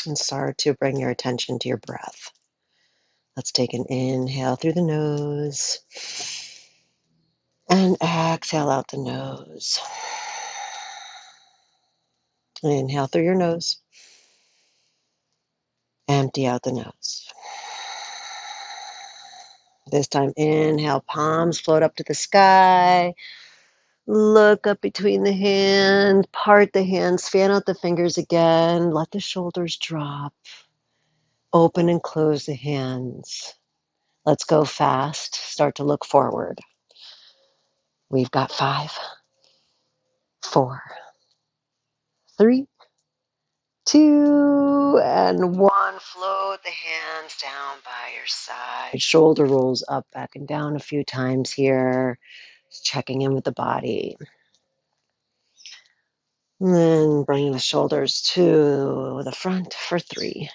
and start to bring your attention to your breath. Let's take an inhale through the nose and exhale out the nose. Inhale through your nose. Empty out the nose. This time, inhale, palms float up to the sky. Look up between the hands, part the hands, fan out the fingers again. Let the shoulders drop. Open and close the hands. Let's go fast. Start to look forward. We've got 5, 4, 3, 2, and 1. Float the hands down by your side. Shoulder rolls up, back, and down a few times here. Just checking in with the body. And then bringing the shoulders to the front for 3.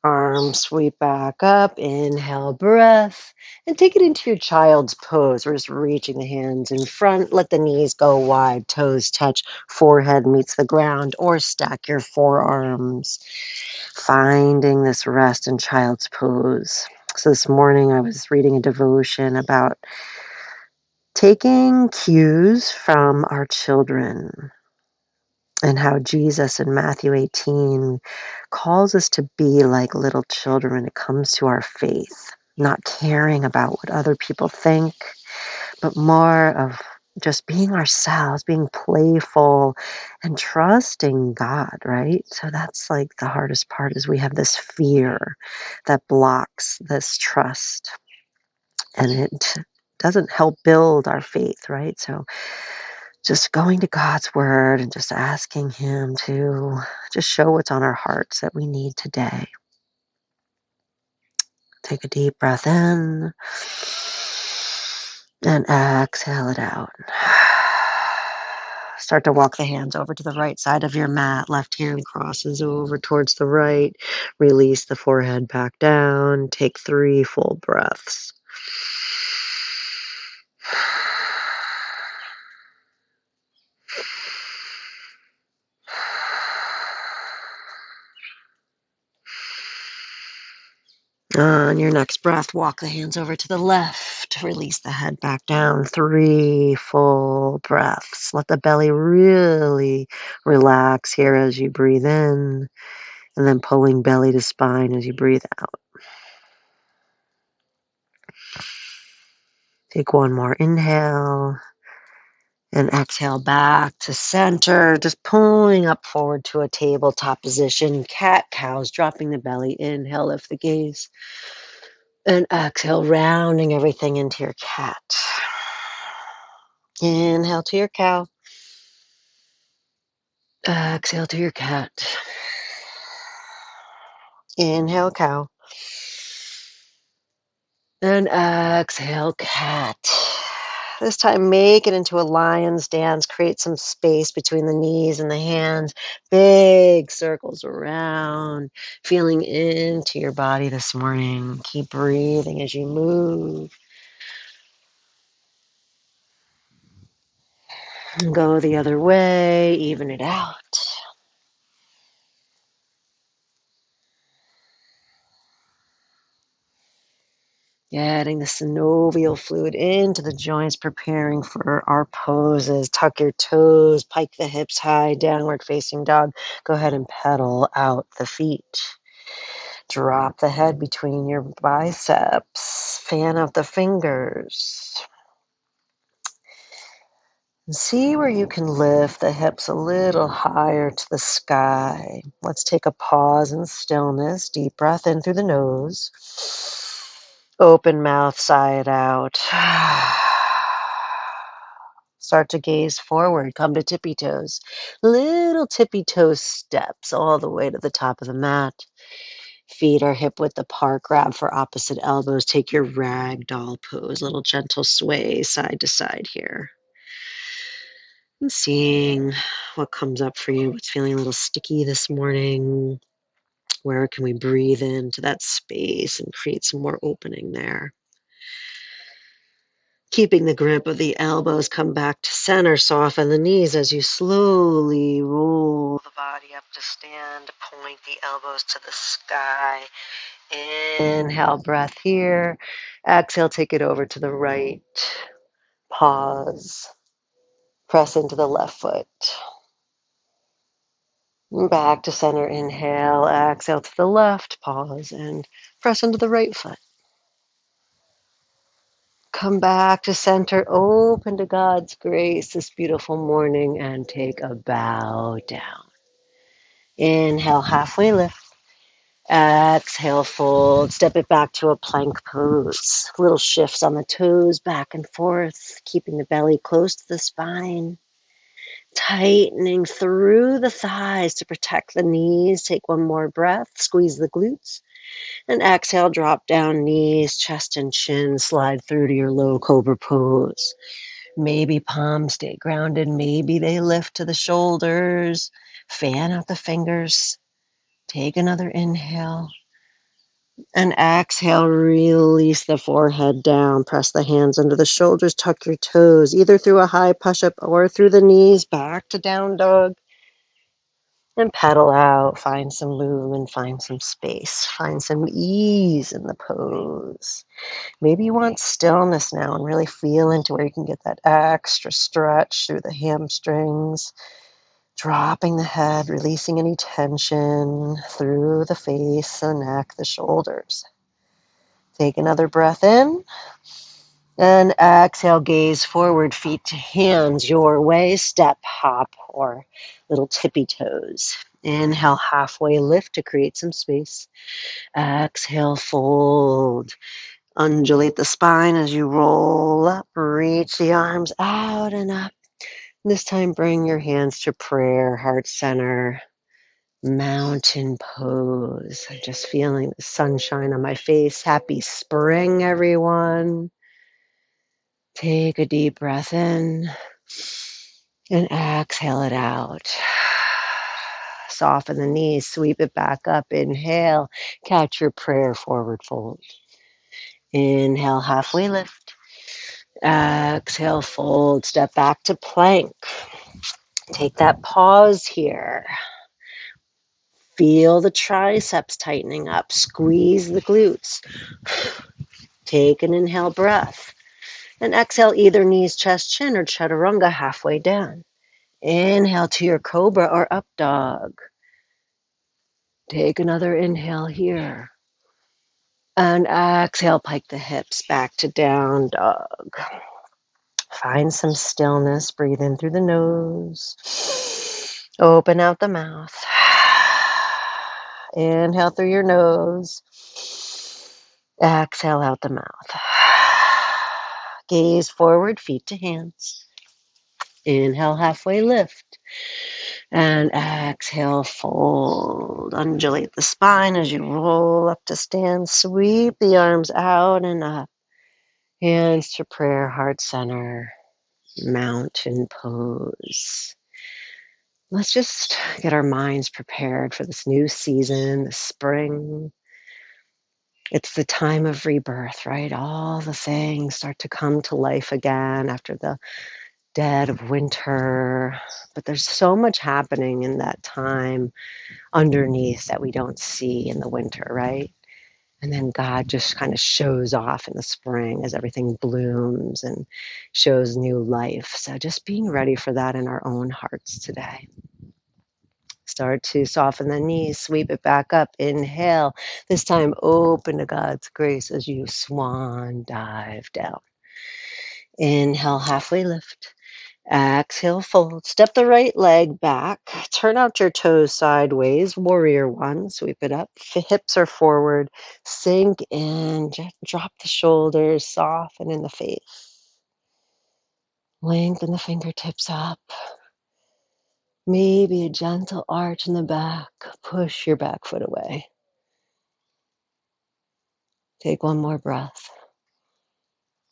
Arms sweep back up, inhale, breath, and take it into your child's pose. We're just reaching the hands in front, let the knees go wide, toes touch, forehead meets the ground, or stack your forearms, finding this rest in child's pose. So this morning I was reading a devotion about taking cues from our children, and how Jesus in Matthew 18 calls us to be like little children when it comes to our faith, not caring about what other people think, but more of just being ourselves, being playful and trusting God, right? So that's like the hardest part is we have this fear that blocks this trust, and it doesn't help build our faith, right? So just going to God's word and just asking Him to just show what's on our hearts that we need today. Take a deep breath in and exhale it out. Start to walk the hands over to the right side of your mat. Left hand crosses over towards the right. Release the forehead back down. Take 3 full breaths. On your next breath, walk the hands over to the left. Release the head back down. 3 full breaths. Let the belly really relax here as you breathe in, and then pulling belly to spine as you breathe out. Take 1 more inhale and exhale back to center, just pulling up forward to a tabletop position. Cat cows, dropping the belly. Inhale, lift the gaze. And exhale, rounding everything into your cat. Inhale to your cow. Exhale to your cat. Inhale, cow. And exhale, cat. This time, make it into a lion's dance. Create some space between the knees and the hands. Big circles around. Feeling into your body this morning. Keep breathing as you move. Go the other way. Even it out. Getting the synovial fluid into the joints, preparing for our poses. Tuck your toes, pike the hips high, downward facing dog. Go ahead and pedal out the feet. Drop the head between your biceps. Fan out the fingers. And see where you can lift the hips a little higher to the sky. Let's take a pause in stillness. Deep breath in through the nose. Open mouth, sigh it out. Start to gaze forward. Come to tippy toes. Little tippy toe steps all the way to the top of the mat. Feet are hip width apart. Grab for opposite elbows. Take your ragdoll pose. Little gentle sway side to side here. And seeing what comes up for you. What's feeling a little sticky this morning. Where can we breathe into that space and create some more opening there? Keeping the grip of the elbows, come back to center, soften the knees as you slowly roll the body to stand. Point the elbows to the sky. Inhale, breath here. Exhale, take it over to the right. Pause. Press into the left foot. Back to center. Inhale, exhale to the left. Pause and press into the right foot. Come back to center. Open to God's grace this beautiful morning and take a bow down. Inhale, halfway lift. Exhale, fold. Step it back to a plank pose. Little shifts on the toes, back and forth, keeping the belly close to the spine. Tightening through the thighs to protect the knees. Take one more breath. Squeeze the glutes. And exhale, drop down knees, chest and chin. Slide through to your low cobra pose. Maybe palms stay grounded. Maybe they lift to the shoulders. Fan out the fingers. Take another inhale. And exhale, release the forehead down. Press the hands under the shoulders. Tuck your toes, either through a high push-up or through the knees. Back to down dog. And pedal out. Find some movement. Find some space. Find some ease in the pose. Maybe you want stillness now and really feel into where you can get that extra stretch through the hamstrings. Dropping the head, releasing any tension through the face, the neck, the shoulders. Take another breath in. And exhale, gaze forward, feet to hands your way, step, hop, or little tippy toes. Inhale, halfway lift to create some space. Exhale, fold. Undulate the spine as you roll up. Reach the arms out and up. This time, bring your hands to prayer, heart center, mountain pose. I'm just feeling the sunshine on my face. Happy spring, everyone. Take a deep breath in and exhale it out. Soften the knees, sweep it back up. Inhale, catch your prayer, forward fold. Inhale, halfway lift. Exhale, fold. Step back to plank. Take that pause here. Feel the triceps tightening up. Squeeze the glutes. Take an inhale breath. And exhale either knees, chest, chin, or chaturanga halfway down. Inhale to your cobra or up dog. Take another inhale here. And exhale, pike the hips back to down dog. Find some stillness. Breathe in through the nose. Open out the mouth. Inhale through your nose. Exhale out the mouth. Gaze forward, feet to hands. Inhale, halfway lift. And exhale, fold. Undulate the spine as you roll up to stand. Sweep the arms out and up. Hands to prayer, heart center, mountain pose. Let's just get our minds prepared for this new season, the spring. It's the time of rebirth, right? All the things start to come to life again after the dead of winter. But there's so much happening in that time underneath that we don't see in the winter, right? And then God just kind of shows off in the spring as everything blooms and shows new life. So just being ready for that in our own hearts today. Start to soften the knees, sweep it back up. Inhale. This time open to God's grace as you swan dive down. Inhale, halfway lift. Exhale, fold. Step the right leg back. Turn out your toes sideways. Warrior one. Sweep it up. Hips are forward. Sink in. Drop the shoulders. Soften in the face. Lengthen the fingertips up. Maybe a gentle arch in the back. Push your back foot away. Take one more breath.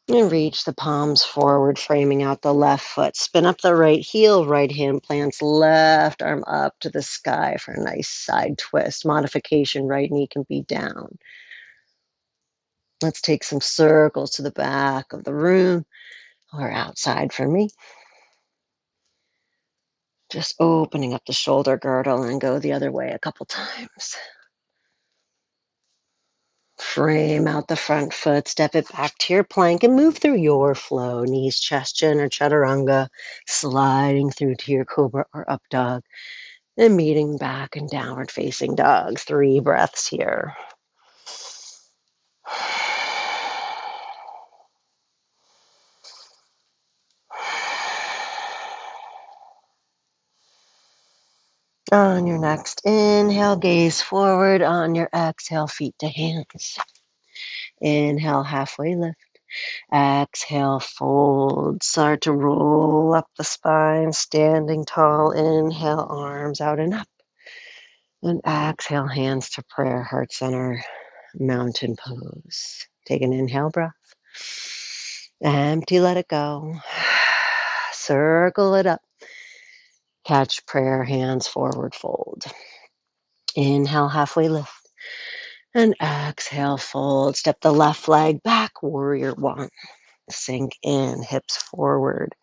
And reach the palms forward, framing out the left foot. Spin up the right heel, right hand plants left arm up to the sky for a nice side twist. Modification, right knee can be down. Let's take some circles to the back of the room or outside for me. Just opening up the shoulder girdle and go the other way a couple times. Frame out the front foot, step it back to your plank and move through your flow. Knees, chest, chin, or chaturanga, sliding through to your cobra or up dog, and meeting back in downward facing dog. 3 breaths here. On your next inhale, gaze forward. On your exhale, feet to hands. Inhale, halfway lift. Exhale, fold. Start to roll up the spine, standing tall. Inhale, arms out and up. And exhale, hands to prayer, heart center, mountain pose. Take an inhale breath. Empty, let it go. Circle it up. Catch prayer, hands forward, fold. Inhale, halfway lift. And exhale, fold. Step the left leg back, warrior 1. Sink in, hips forward.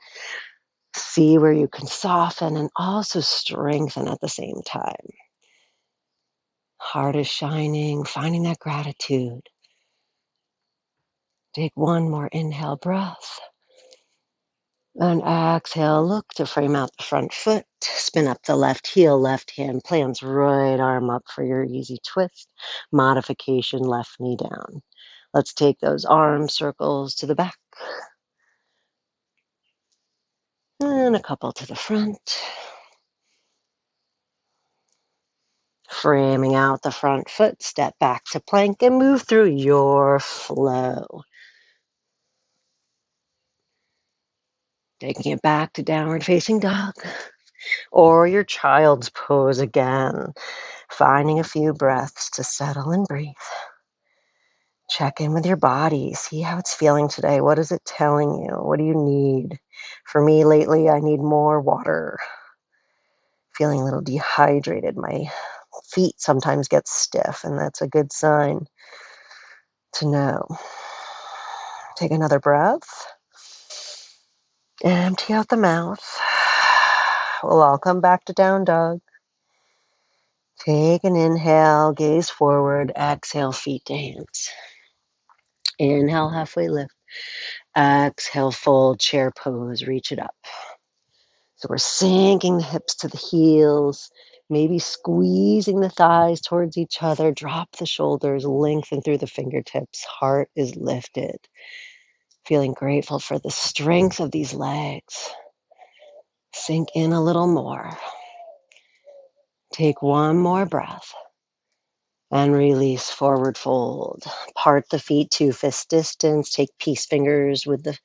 See where you can soften and also strengthen at the same time. Heart is shining, finding that gratitude. Take one more inhale breath. And exhale, look to frame out the front foot. Spin up the left heel, left hand plants right arm up for your easy twist. Modification, left knee down. Let's take those arm circles to the back. And a couple to the front. Framing out the front foot, step back to plank and move through your flow. Taking it back to downward facing dog or your child's pose again. Finding a few breaths to settle and breathe. Check in with your body. See how it's feeling today. What is it telling you? What do you need? For me lately, I need more water. Feeling a little dehydrated. My feet sometimes get stiff, and that's a good sign to know. Take another breath. Empty out the mouth. We'll all come back to down dog. Take an inhale, gaze forward, exhale, feet to hands. Inhale, halfway lift. Exhale, fold, chair pose, reach it up. So we're sinking the hips to the heels, maybe squeezing the thighs towards each other. Drop the shoulders, lengthen through the fingertips. Heart is lifted. Feeling grateful for the strength of these legs. Sink in a little more. Take one more breath. And release, forward fold. Part the feet to fist distance. Take peace fingers with the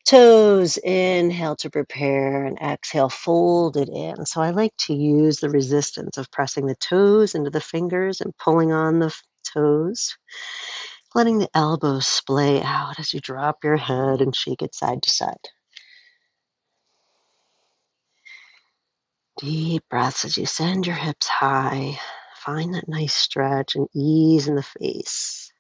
toes. Inhale to prepare and exhale, fold it in. So I like to use the resistance of pressing the toes into the fingers and pulling on the toes. Letting the elbows splay out as you drop your head and shake it side to side. Deep breaths as you send your hips high. Find that nice stretch and ease in the face.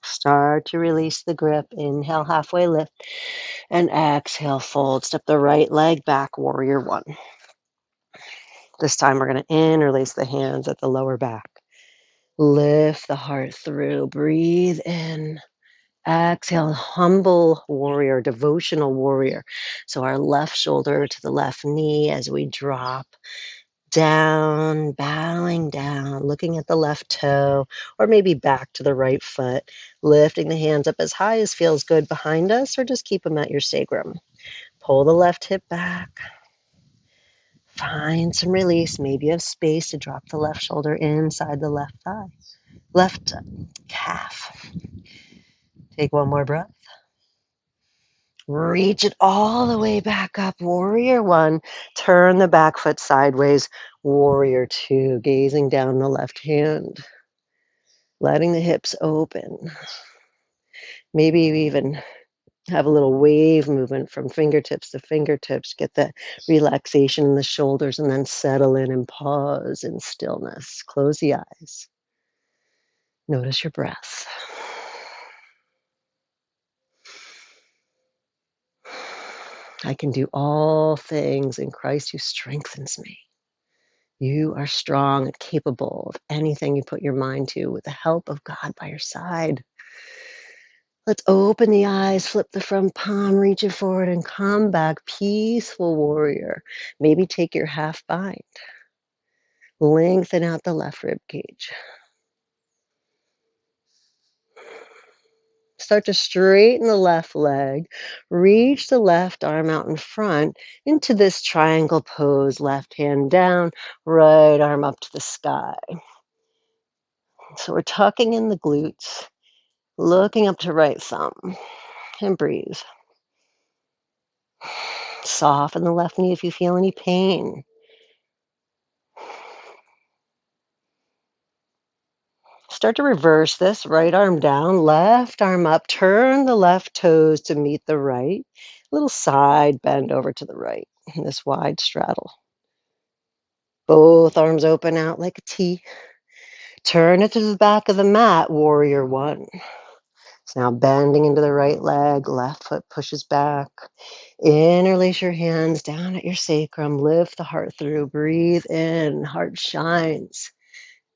Start to release the grip. Inhale, halfway lift. And exhale, fold. Step the right leg back, warrior 1. This time we're going to interlace the hands at the lower back. Lift the heart through. Breathe in. Exhale, humble warrior, devotional warrior. So our left shoulder to the left knee as we drop down, bowing down, looking at the left toe, or maybe back to the right foot, lifting the hands up as high as feels good behind us, or just keep them at your sacrum. Pull the left hip back. Find some release. Maybe you have space to drop the left shoulder inside the left thigh, left calf. Take one more breath. Reach it all the way back up. Warrior 1. Turn the back foot sideways. Warrior 2. Gazing down the left hand. Letting the hips open. Maybe you even have a little wave movement from fingertips to fingertips. Get that relaxation in the shoulders and then settle in and pause in stillness. Close the eyes. Notice your breath. I can do all things in Christ who strengthens me. You are strong and capable of anything you put your mind to with the help of God by your side. Let's open the eyes, flip the front palm, reach it forward, and come back, peaceful warrior. Maybe take your half bind. Lengthen out the left rib cage. Start to straighten the left leg. Reach the left arm out in front into this triangle pose. Left hand down, right arm up to the sky. So we're tucking in the glutes, looking up to right thumb, and breathe. Soften the left knee if you feel any pain. Start to reverse this. Right arm down, left arm up. Turn the left toes to meet the right. Little side bend over to the right in this wide straddle. Both arms open out like a T. Turn it to the back of the mat, warrior one. So now bending into the right leg, left foot pushes back. Interlace your hands down at your sacrum. Lift the heart through. Breathe in. Heart shines.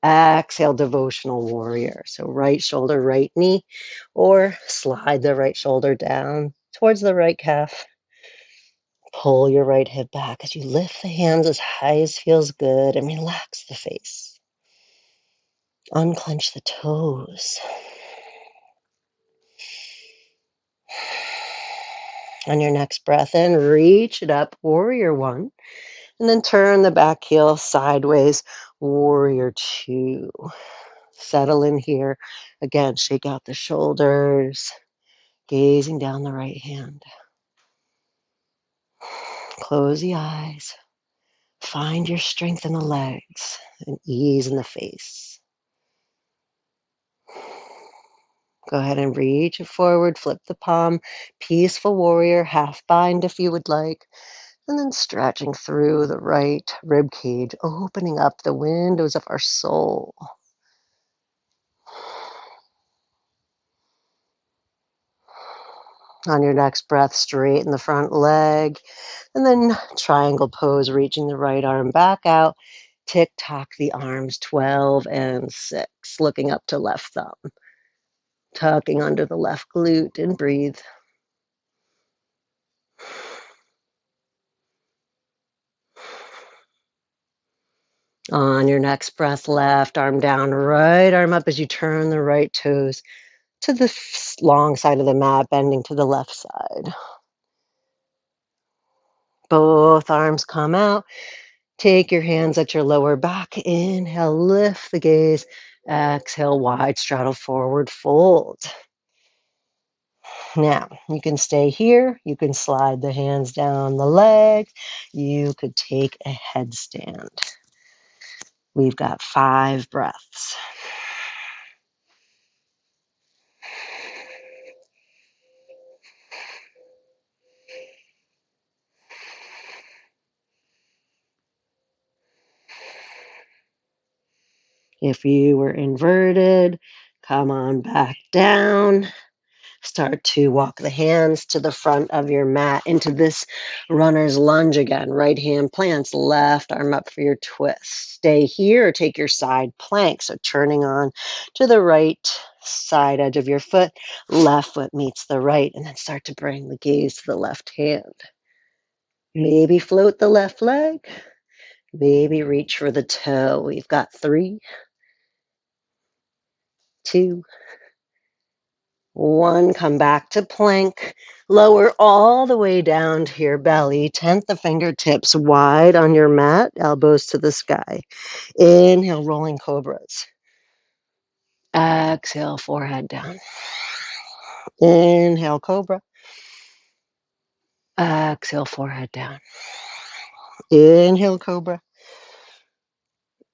Exhale, devotional warrior. So right shoulder, right knee, or slide the right shoulder down towards the right calf. Pull your right hip back as you lift the hands as high as feels good and relax the face. Unclench the toes. On your next breath in, reach it up, warrior one, and then turn the back heel sideways, warrior two. Settle in here. Again, shake out the shoulders, gazing down the right hand. Close the eyes. Find your strength in the legs and ease in the face. Go ahead and reach it forward, flip the palm, peaceful warrior, half bind if you would like, and then stretching through the right rib cage, opening up the windows of our soul. On your next breath, straighten the front leg, and then triangle pose, reaching the right arm back out. Tick-tock the arms, 12 and 6, looking up to left thumb. Tucking under the left glute and breathe. On your next breath, left arm down, right arm up as you turn the right toes to the long side of the mat, bending to the left side. Both arms come out. Take your hands at your lower back. Inhale, lift the gaze. Exhale, wide straddle forward fold. Now, you can stay here. You can slide the hands down the legs. You could take a headstand. We've got 5 breaths. If you were inverted, come on back down. Start to walk the hands to the front of your mat into this runner's lunge again. Right hand plants, left arm up for your twist. Stay here or take your side plank. So turning on to the right side edge of your foot, left foot meets the right, and then start to bring the gaze to the left hand. Maybe float the left leg. Maybe reach for the toe. We've got 3, 2, 1. Come back to plank. Lower all the way down to your belly. Tent the fingertips wide on your mat, elbows to the sky. Inhale, rolling cobras. Exhale, forehead down. Inhale, cobra. Exhale, forehead down. Inhale, cobra.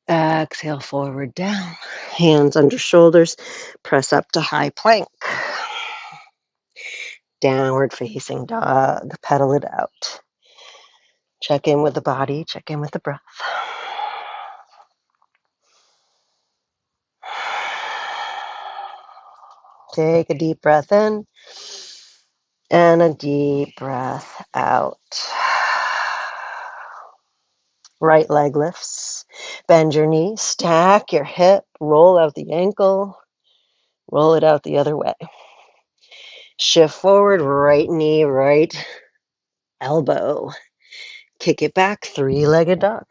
Exhale, forward down. Hands under shoulders. Press up to high plank. Downward facing dog. Pedal it out. Check in with the body. Check in with the breath. Take a deep breath in and a deep breath out. Right leg lifts. Bend your knee, stack your hip, roll out the ankle, roll it out the other way. Shift forward, right knee, right elbow. Kick it back, three-legged dog.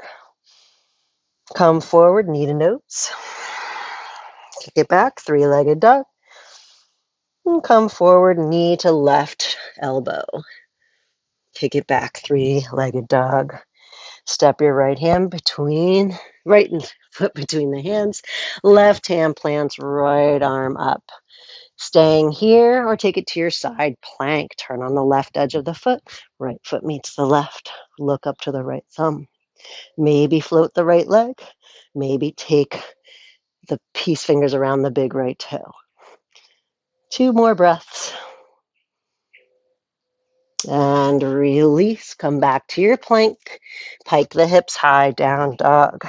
Come forward, knee to nose. Kick it back, three-legged dog. And come forward, knee to left elbow. Kick it back, three-legged dog. Step your right foot between the hands. Left hand plants right arm up. Staying here or take it to your side plank. Turn on the left edge of the foot. Right foot meets the left. Look up to the right thumb. Maybe float the right leg. Maybe take the peace fingers around the big right toe. 2 more breaths. And release. Come back to your plank. Pike the hips high, down dog.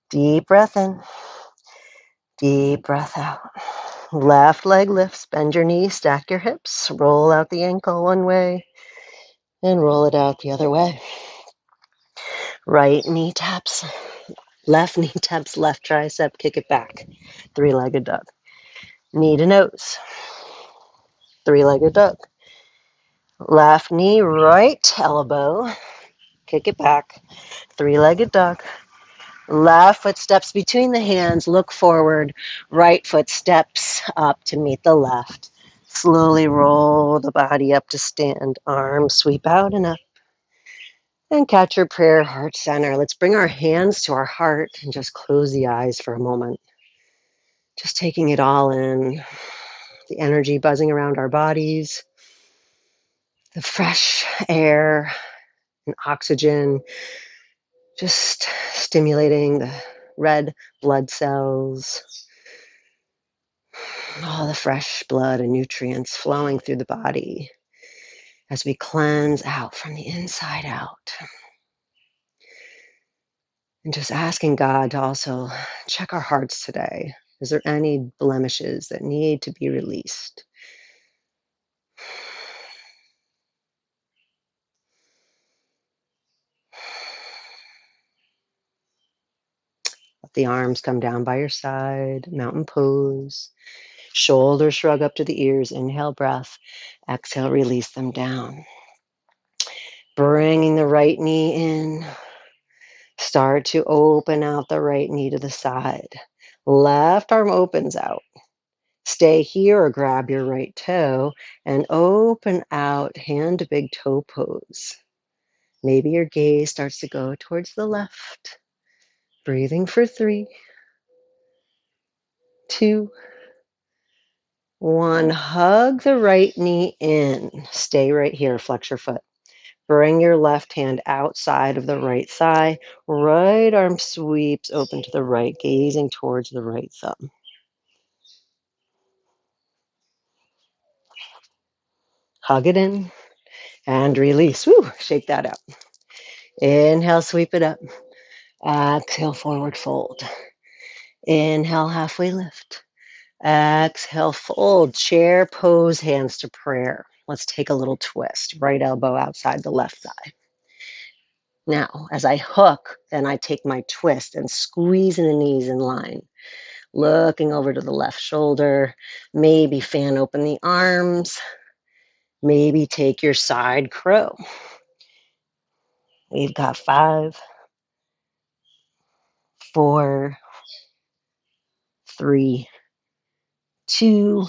Deep breath in. Deep breath out. Left leg lifts. Bend your knees, stack your hips. Roll out the ankle one way and roll it out the other way. Right knee taps. Left knee taps left tricep. Kick it back. Three-legged dog. Knee to nose. Three-legged dog. Left knee, right elbow. Kick it back. Three-legged dog. Left foot steps between the hands. Look forward. Right foot steps up to meet the left. Slowly roll the body up to stand. Arms sweep out and up. And catch your prayer, heart center. Let's bring our hands to our heart and just close the eyes for a moment. Just taking it all in. The energy buzzing around our bodies. The fresh air and oxygen just stimulating the red blood cells. All the fresh blood and nutrients flowing through the body as we cleanse out from the inside out. And just asking God to also check our hearts today. Is there any blemishes that need to be released? Let the arms come down by your side, mountain pose. Shoulders shrug up to the ears. Inhale, breath. Exhale, release them down. Bringing the right knee in. Start to open out the right knee to the side. Left arm opens out. Stay here or grab your right toe and open out, hand to big toe pose. Maybe your gaze starts to go towards the left. Breathing for 3, 2, 1. Hug the right knee in. Stay right here. Flex your foot. Bring your left hand outside of the right thigh. Right arm sweeps open to the right, gazing towards the right thumb. Hug it in and release. Woo, shake that out. Inhale, sweep it up. Exhale, forward fold. Inhale, halfway lift. Exhale, fold. Chair pose, hands to prayer. Let's take a little twist. Right elbow outside the left thigh. Now, as I hook, then I take my twist and squeezing the knees in line. Looking over to the left shoulder. Maybe fan open the arms. Maybe take your side crow. We've got 5, 4, 3, 2,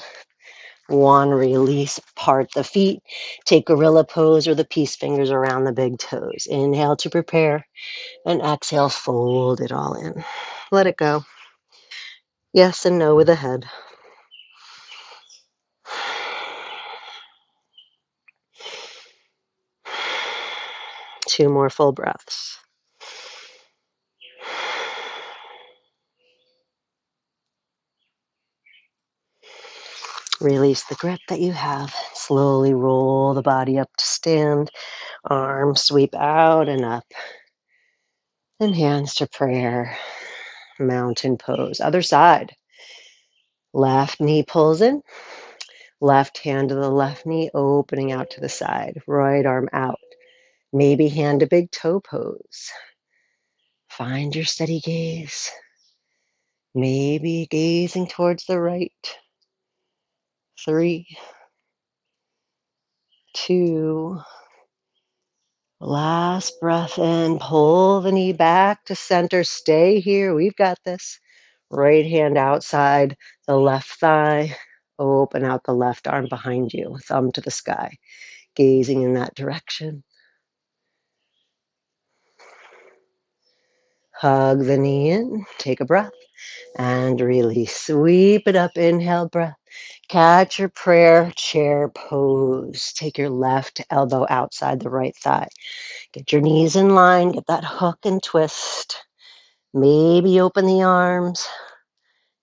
1. Release, part the feet. Take gorilla pose or the peace fingers around the big toes. Inhale to prepare and exhale, fold it all in. Let it go. Yes and no with the head. Two more full breaths. Release the grip that you have. Slowly roll the body up to stand. Arms sweep out and up. And hands to prayer. Mountain pose. Other side. Left knee pulls in. Left hand to the left knee, opening out to the side. Right arm out. Maybe hand to big toe pose. Find your steady gaze. Maybe gazing towards the right. 3, 2, last breath in. Pull the knee back to center. Stay here. We've got this. Right hand outside the left thigh. Open out the left arm behind you. Thumb to the sky. Gazing in that direction. Hug the knee in. Take a breath. And release. Sweep it up. Inhale, breath. Catch your prayer chair pose. Take your left elbow outside the right thigh. Get your knees in line. Get that hook and twist. Maybe open the arms.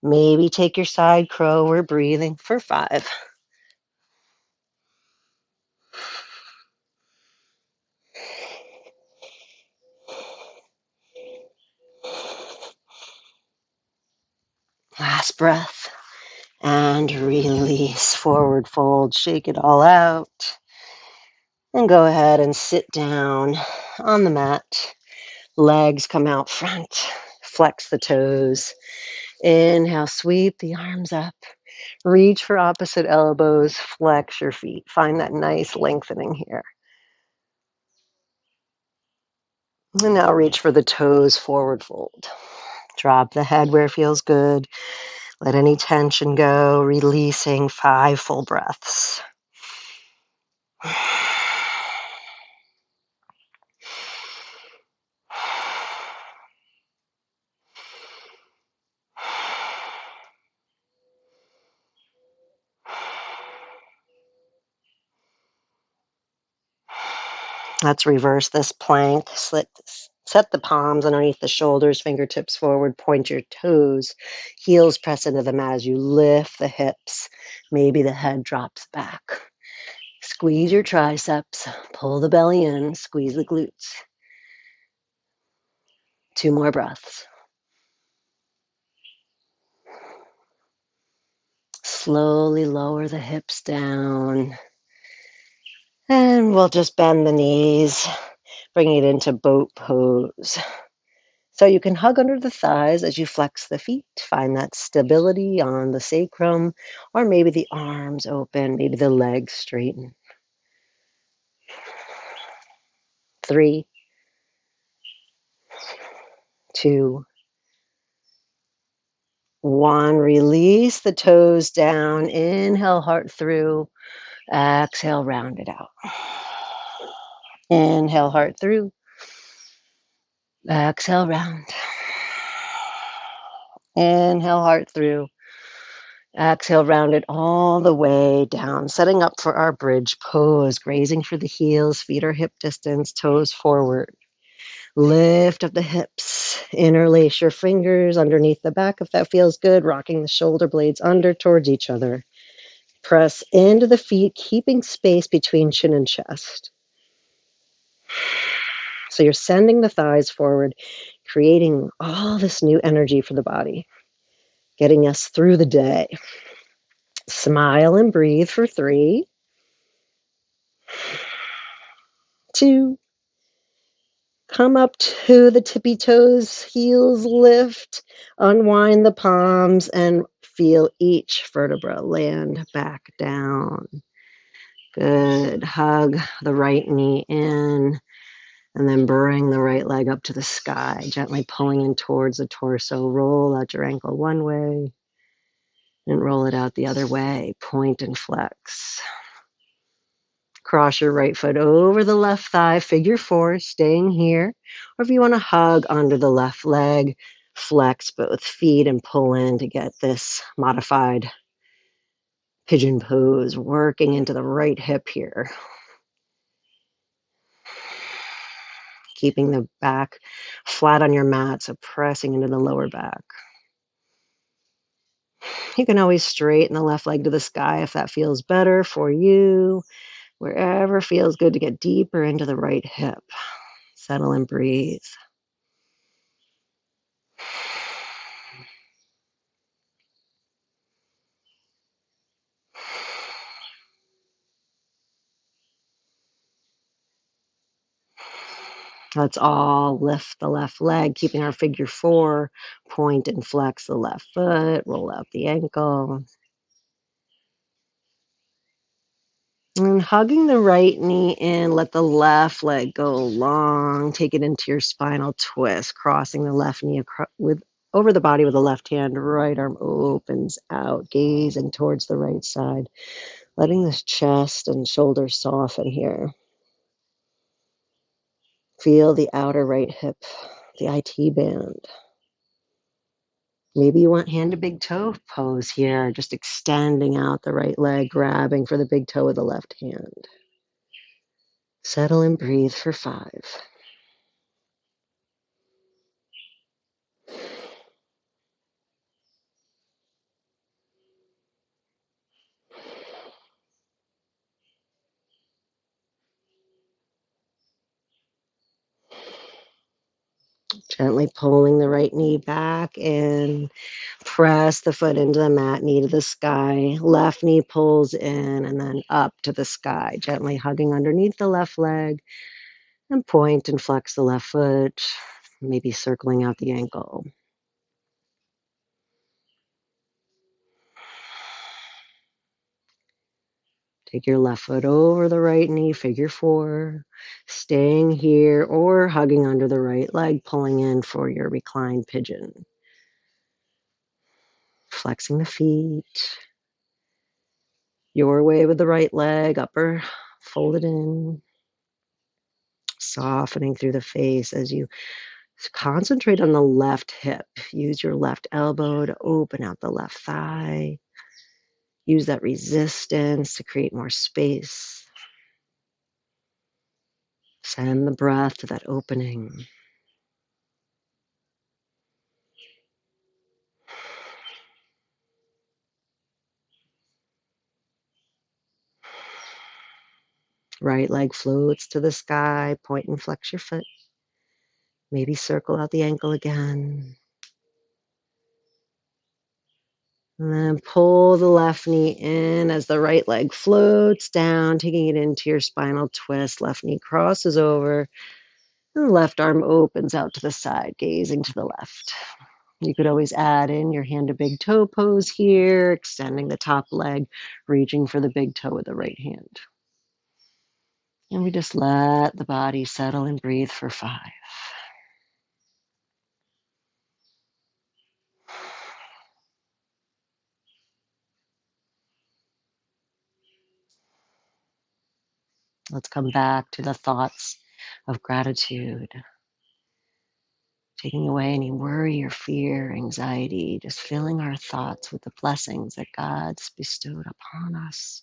Maybe take your side crow. We're breathing for 5. Last breath. And release. Forward fold. Shake it all out. And go ahead and sit down on the mat. Legs come out front. Flex the toes. Inhale, sweep the arms up. Reach for opposite elbows. Flex your feet. Find that nice lengthening here. And now reach for the toes, forward fold. Drop the head where it feels good. Let any tension go. Releasing 5 full breaths. Let's reverse this plank. Set the palms underneath the shoulders, fingertips forward, point your toes. Heels press into the mat as you lift the hips. Maybe the head drops back. Squeeze your triceps, pull the belly in, squeeze the glutes. 2 more breaths. Slowly lower the hips down. And we'll just bend the knees, bring it into boat pose. So you can hug under the thighs as you flex the feet. Find that stability on the sacrum, or maybe the arms open, maybe the legs straighten. 3, 2, 1. Release the toes down. Inhale, heart through. Exhale, round it out. Inhale, heart through. Exhale, round. Inhale, heart through. Exhale, round it all the way down. Setting up for our bridge pose. Grazing for the heels. Feet are hip distance. Toes forward. Lift up the hips. Interlace your fingers underneath the back if that feels good. Rocking the shoulder blades under towards each other. Press into the feet, keeping space between chin and chest. So you're sending the thighs forward, creating all this new energy for the body, getting us through the day. Smile and breathe for 3, 2, come up to the tippy toes, heels lift, unwind the palms, and feel each vertebra land back down. Good. Hug the right knee in. And then bring the right leg up to the sky, gently pulling in towards the torso. Roll out your ankle one way and roll it out the other way. Point and flex. Cross your right foot over the left thigh, figure 4, staying here. Or if you want to hug under the left leg, flex both feet and pull in to get this modified pigeon pose, working into the right hip here. Keeping the back flat on your mat, so pressing into the lower back. You can always straighten the left leg to the sky if that feels better for you. Wherever feels good to get deeper into the right hip. Settle and breathe. Let's all lift the left leg, keeping our figure four. Point and flex the left foot, roll out the ankle. And hugging the right knee in, let the left leg go long. Take it into your spinal twist, crossing the left knee over the body with the left hand. Right arm opens out, gazing towards the right side, letting this chest and shoulders soften here. Feel the outer right hip, the IT band. Maybe you want hand to big toe pose here, just extending out the right leg, grabbing for the big toe with the left hand. Settle and breathe for 5. Gently pulling the right knee back and press the foot into the mat, knee to the sky. Left knee pulls in and then up to the sky, gently hugging underneath the left leg, and point and flex the left foot, maybe circling out the ankle. Take your left foot over the right knee, figure 4, staying here or hugging under the right leg, pulling in for your reclined pigeon. Flexing the feet, your way with the right leg, upper folded in, softening through the face as you concentrate on the left hip. Use your left elbow to open out the left thigh. Use that resistance to create more space. Send the breath to that opening. Right leg floats to the sky. Point and flex your foot. Maybe circle out the ankle again. And then pull the left knee in as the right leg floats down, taking it into your spinal twist. Left knee crosses over. And the left arm opens out to the side, gazing to the left. You could always add in your hand to big toe pose here, extending the top leg, reaching for the big toe with the right hand. And we just let the body settle and breathe for 5. Let's come back to the thoughts of gratitude, taking away any worry or fear, anxiety, just filling our thoughts with the blessings that God's bestowed upon us.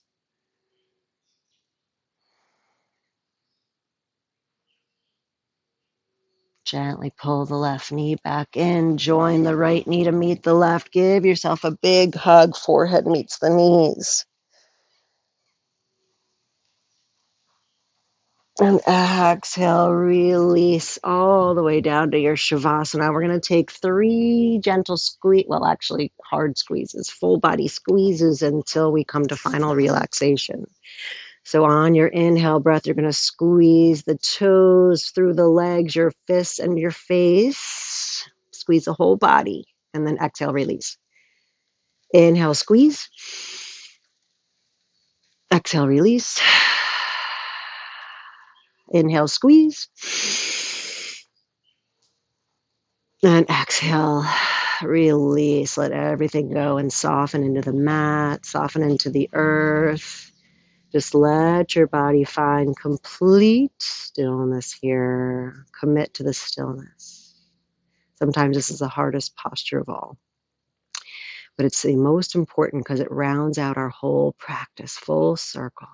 Gently pull the left knee back in, join the right knee to meet the left. Give yourself a big hug, forehead meets the knees. And exhale, release all the way down to your Shavasana. We're going to take 3 gentle actually hard squeezes, full body squeezes until we come to final relaxation. So on your inhale breath, you're going to squeeze the toes through the legs, your fists, and your face. Squeeze the whole body, and then exhale, release. Inhale, squeeze. Exhale, release. Inhale, squeeze. And exhale, release. Let everything go and soften into the mat, soften into the earth. Just let your body find complete stillness here. Commit to the stillness. Sometimes this is the hardest posture of all, but it's the most important because it rounds out our whole practice, full circle.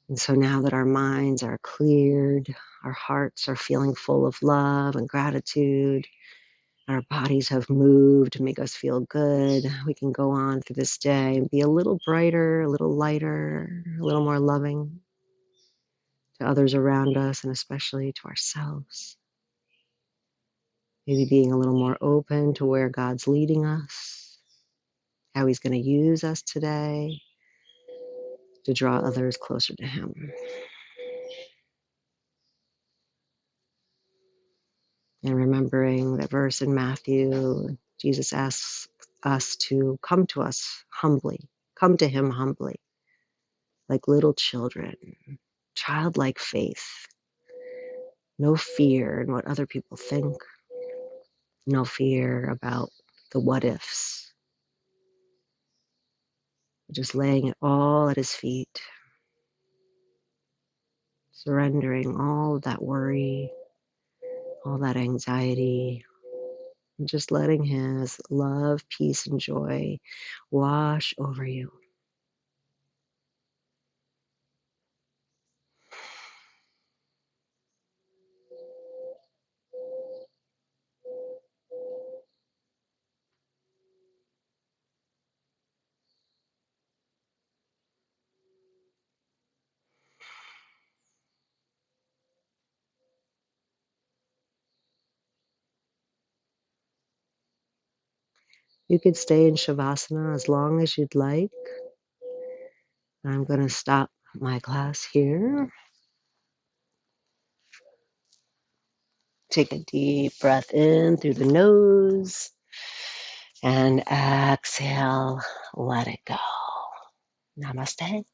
And so now that our minds are cleared, our hearts are feeling full of love and gratitude, our bodies have moved to make us feel good, we can go on through this day and be a little brighter, a little lighter, a little more loving to others around us and especially to ourselves. Maybe being a little more open to where God's leading us, how He's going to use us today to draw others closer to Him. And remembering that verse in Matthew, Jesus asks us to come to us humbly, come to him humbly, like little children, childlike faith, no fear in what other people think, no fear about the what ifs, just laying it all at his feet, surrendering all of that worry, all that anxiety, and just letting his love, peace, and joy wash over you. You could stay in Shavasana as long as you'd like. I'm going to stop my class here. Take a deep breath in through the nose and exhale, let it go. Namaste.